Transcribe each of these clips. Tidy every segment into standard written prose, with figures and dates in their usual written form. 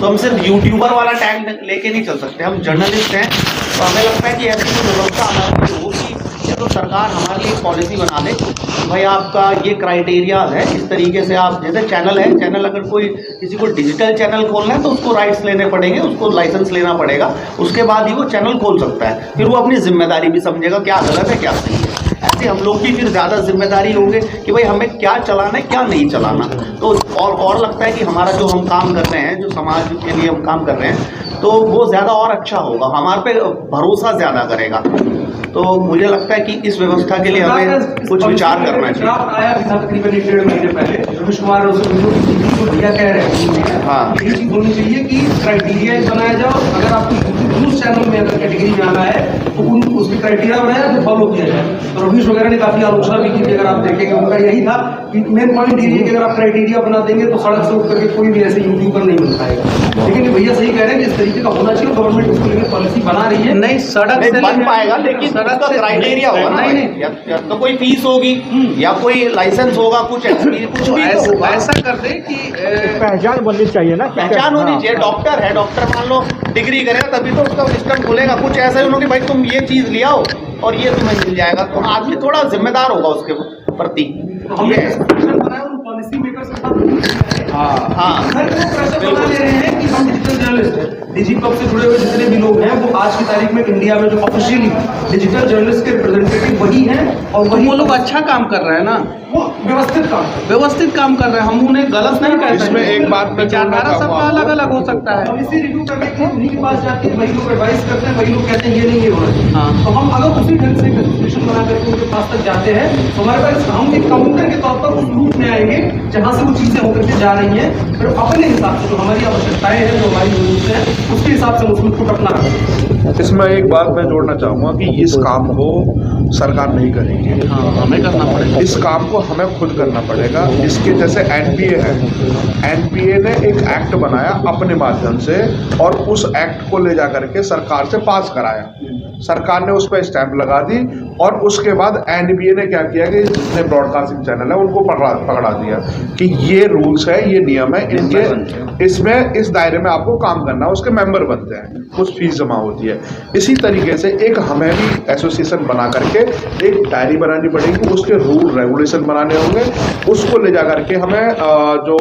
तो हम सिर्फ यूट्यूबर वाला टैग लेके नहीं चल सकते, हम जर्नलिस्ट हैं। तो हमें लगता है कि ऐसी कोई व्यवस्था हमारे लिए होगी या तो सरकार हमारे लिए पॉलिसी बना दे, भाई आपका ये क्राइटेरियाज है, इस तरीके से आप, जैसे चैनल है, चैनल अगर कोई किसी को डिजिटल चैनल खोलना है तो उसको राइट्स लेने पड़ेंगे, उसको लाइसेंस लेना पड़ेगा, उसके बाद ही वो चैनल खोल सकता है। फिर वो अपनी जिम्मेदारी भी समझेगा क्या गलत है क्या सही है। ऐसे हम लोग की फिर ज़्यादा जिम्मेदारी होंगे कि भाई हमें क्या चलाना है क्या नहीं चलाना। तो और लगता है कि हमारा जो हम काम कर रहे हैं, जो समाज के लिए हम काम कर रहे हैं, तो वो ज़्यादा और अच्छा होगा, हमारे पे भरोसा ज़्यादा करेगा। तो मुझे लगता है कि इस व्यवस्था के लिए हमें कुछ विचार करना चाहिए। आया था तकरीबन 1.5 महीने पहले, रमेश कुमार भैया कह रहे हैं, हाँ, ये चीज होनी चाहिए कि क्राइटेरिया बनाया जाओ, अगर आपको न्यूज चैनल में अगर कैटेगरी में आना है तो उसकी क्राइटेरिया बनाया तो फॉलो किया जाए। तो रमेश वगैरह ने काफी आलोचना भी की थी, अगर आप देखेंगे उनका यही था कि मेन पॉइंट ये है कि अगर आप क्राइटेरिया बना देंगे तो सड़क से उठ करके कोई भी ऐसे यूट्यूबर नहीं बन पाएगा। लेकिन भैया सही कह रहे हैं कि इस तरीके का होना चाहिए, गवर्नमेंट उसके लिए पॉलिसी बना रही है। नहीं सड़क से बन पाएगा, लेकिन सड़क का क्राइटेरिया होगा ना, या तो कोई फीस होगी या कोई लाइसेंस होगा, कुछ ऐसा कर दे कि पहचान बननी चाहिए ना, पहचान होनी चाहिए। डॉक्टर है, डॉक्टर मान लो डिग्री करेगा तभी तो उसका सिस्टम खुलेगा। कुछ ऐसा ही उन्होंने भाई तुम ये चीज ले आओ और ये तुम्हें मिल जाएगा, तो आदमी थोड़ा जिम्मेदार होगा उसके प्रति। पॉलिसी मेकर से बना ले रहे हैं कि हम डिजिटल जर्नलिस्ट हैं। डिजिटल से जुड़े हुए जितने भी लोग हैं वो आज की तारीख में इंडिया में जो ऑफिशियली डिजिटल जर्नलिस्ट के रिप्रेजेंटेटिव वही हैं, और वही वो लोग अच्छा काम कर रहे हैं ना, वो व्यवस्थित काम कर रहे हैं। हम उन्हें गलत नहीं कहते। इसमें एक बात विचारधारा सबका अलग अलग हो सकता है। इसी रिव्यू करने के लिए उन्हीं के पास जाते हैं, वही लोग एडवाइस करते हैं, वही लोग कहते हैं ये नहीं ये होना चाहिए। तो हम अगर उसी ढंग से एसोसिएशन बना करके उनके पास तक जाते हैं तो हमारे पास हम एक काउंटर के तौर पर उस ग्रुप में आएंगे जहाँ से वो चीजें होकर के जा रही हैं, फिर अपने हिसाब से जो हमारी आवश्यकताएं हैं, जो हमारी जरूरतें हैं, उसके हिसाब से उसमें खुद अपना रखें। इसमें एक बात मैं जोड़ना चाहूँगा कि इस काम को सरकार नहीं करेगी, हमें करना पड़ेगा। इस काम को हमें खुद करना पड़ेगा। इसके जैसे एनपीए है, एनपीए ने एक एक्ट बनाया अपने माध्यम से और उस एक्ट को ले जा करके सरकार से पास कराया, सरकार ने उस पर स्टैंप लगा दी और उसके बाद एनबीए ने क्या किया कि जितने ब्रॉडकास्टिंग चैनल है उनको पकड़ा दिया कि ये रूल्स है, ये नियम है, इनके इसमें इस दायरे में आपको काम करना है। उसके मेंबर बनते हैं, कुछ फीस जमा होती है। इसी तरीके से एक हमें भी एसोसिएशन बना करके एक डायरी बनानी पड़ेगी, उसके रूल रेगुलेशन बनाने होंगे, उसको ले जा करके हमें जो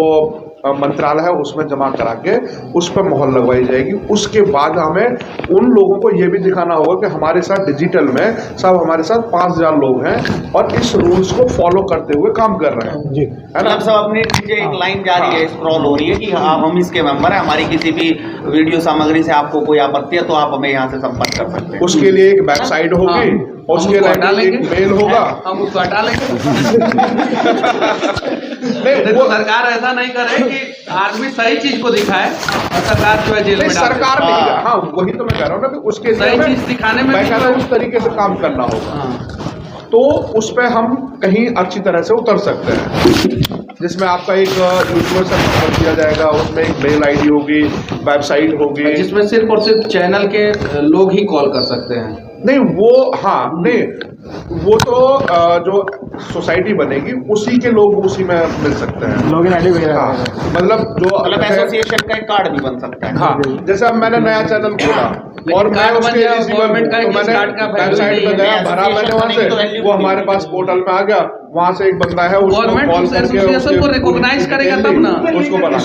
मंत्रालय है उसमें जमा करा के उस पर मोहर लगवाई जाएगी। उसके बाद हमें उन लोगों को ये भी दिखाना होगा कि हमारे साथ डिजिटल में सब हमारे साथ 5000 लोग हैं और इस रूल्स को फॉलो करते हुए काम कर रहे हैं जी, है ना। सब अपने नीचे एक लाइन जा रही है, स्क्रॉल हो रही है कि हाँ हम इसके मेंबर हैं, हमारी किसी भी वीडियो सामग्री से आपको कोई आपत्ति है तो आप हमें यहाँ से संपर्क कर सकते हैं। उसके लिए एक वेबसाइट होगी, उसके लिए एक मेल होगा, हम उसको हटा लेंगे। वो सरकार ऐसा नहीं करे कि आदमी सही चीज को दिखाए और सरकार जो है जेल में सरकार नहीं, हाँ वही तो मैं कह रहा हूँ ना कि उसके सही चीज दिखाने में मैं कह रहा हूँ उस तरीके से काम करना होगा। तो उस पर हम कहीं अच्छी तरह से उतर सकते हैं, जिसमें आपका एक यूट्यूबर से नंबर दिया जाएगा, उसमें एक मेल आईडी होगी, वेबसाइट होगी, जिसमें सिर्फ और सिर्फ चैनल के लोग ही कॉल कर सकते हैं। नहीं वो हाँ नहीं वो तो जो सोसाइटी बनेगी उसी के लोग उसी में मिल सकते हैं, लॉगिन आईडी वगैरह। हाँ, मतलब एसोसिएशन का एक कार्ड भी बन सकता है। हाँ, जैसे अब मैंने नया चैनल खोला और मैं उसके गवर्नमेंट का वेबसाइट पे गया, भरा मैंने वहाँ से, वो हमारे पास पोर्टल में आ गया, वहाँ से एक बंदा है उसको कॉल करके उसको रिकॉग्नाइज करेगा तब ना उसको बना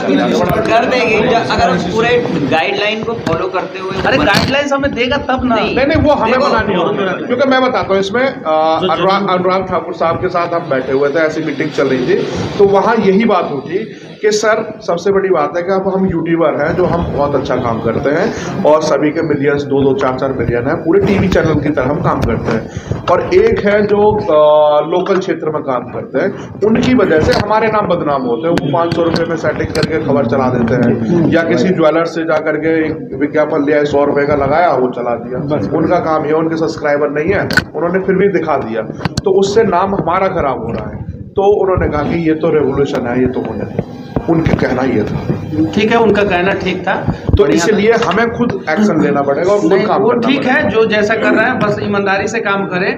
कर देंगे अगर पूरे गाइडलाइन को फॉलो करते हुए। अरे गाइडलाइंस हमें देगा तब ना। नहीं वो हमें बनानी होगी, क्योंकि मैं बताता हूँ इसमें अनुराग ठाकुर साहब के साथ हम बैठे हुए थे, ऐसी मीटिंग चल रही थी, तो वहाँ यही बात होती कि सर सबसे बड़ी बात है कि अब हम यूट्यूबर हैं जो हम बहुत अच्छा काम करते हैं और सभी के मिलियंस 2-2, 4-4 मिलियन है, पूरे टीवी चैनल की तरह हम काम करते हैं, और एक है जो लोकल क्षेत्र में काम करते हैं, उनकी वजह से हमारे नाम बदनाम होते हैं। वो 500 रुपये में सेटिंग करके खबर चला देते हैं, या किसी ज्वेलर्स से जा करके एक विज्ञापन लिया 100 रुपये का लगाया, वो चला दिया, उनका काम है, उनके सब्सक्राइबर नहीं है, उन्होंने फिर भी दिखा दिया, तो उससे नाम हमारा खराब हो रहा है। तो उन्होंने कहा कि ये तो रेवोल्यूशन है, ये तो होने नहीं, उनके कहना ये था। ठीक है, उनका कहना ठीक था, तो इसलिए हमें खुद एक्शन लेना पड़ेगा और खुद काम वो करना ठीक है, जो जैसा कर रहे हैं बस ईमानदारी से काम करें,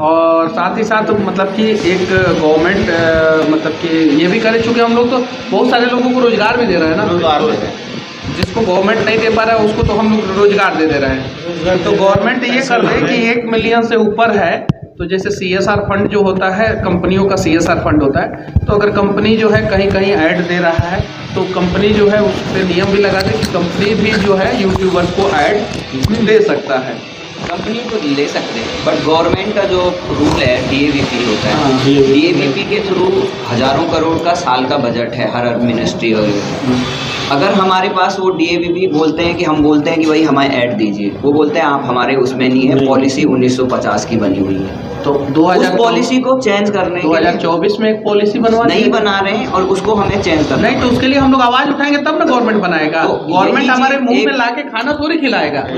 और साथ ही साथ मतलब कि एक गवर्नमेंट मतलब कि ये भी करे, चूँकि हम लोग तो बहुत सारे लोगों को रोजगार भी दे रहे हैं ना, जिसको गवर्नमेंट नहीं दे पा रहा है उसको तो हम लोग रोजगार दे रहे हैं। तो गवर्नमेंट ये कर दे कि 1 मिलियन से ऊपर है तो जैसे CSR फंड जो होता है, कंपनियों का CSR फंड होता है, तो अगर कंपनी जो है कहीं कहीं ऐड दे रहा है तो कंपनी जो है उस पर नियम भी लगा दे कि कंपनी भी जो है यूट्यूबर्स को ऐड दे सकता है। कंपनी को ले सकते हैं, बट गवर्नमेंट का जो रूल है DAVP होता है, हाँ, DAVP के थ्रू हजारों करोड़ का साल का बजट है हर मिनिस्ट्री और अगर हमारे पास वो DAVP बोलते हैं कि हम बोलते हैं कि भाई हमें ऐड दीजिए, वो बोलते हैं आप हमारे उसमें नहीं है, पॉलिसी 1950 की बनी हुई है। तो उस पॉलिसी को चेंज करने के लिए 2024 में एक पॉलिसी बनवा नहीं बना रहे हैं और उसको हमें चेंज करना नहीं, तो उसके लिए हम लोग आवाज उठाएंगे तब ना गवर्नमेंट बनाएगा। तो गवर्नमेंट यही हमारे चीज़ मुंह में एक- लाके खाना थोड़ी खिलाएगा।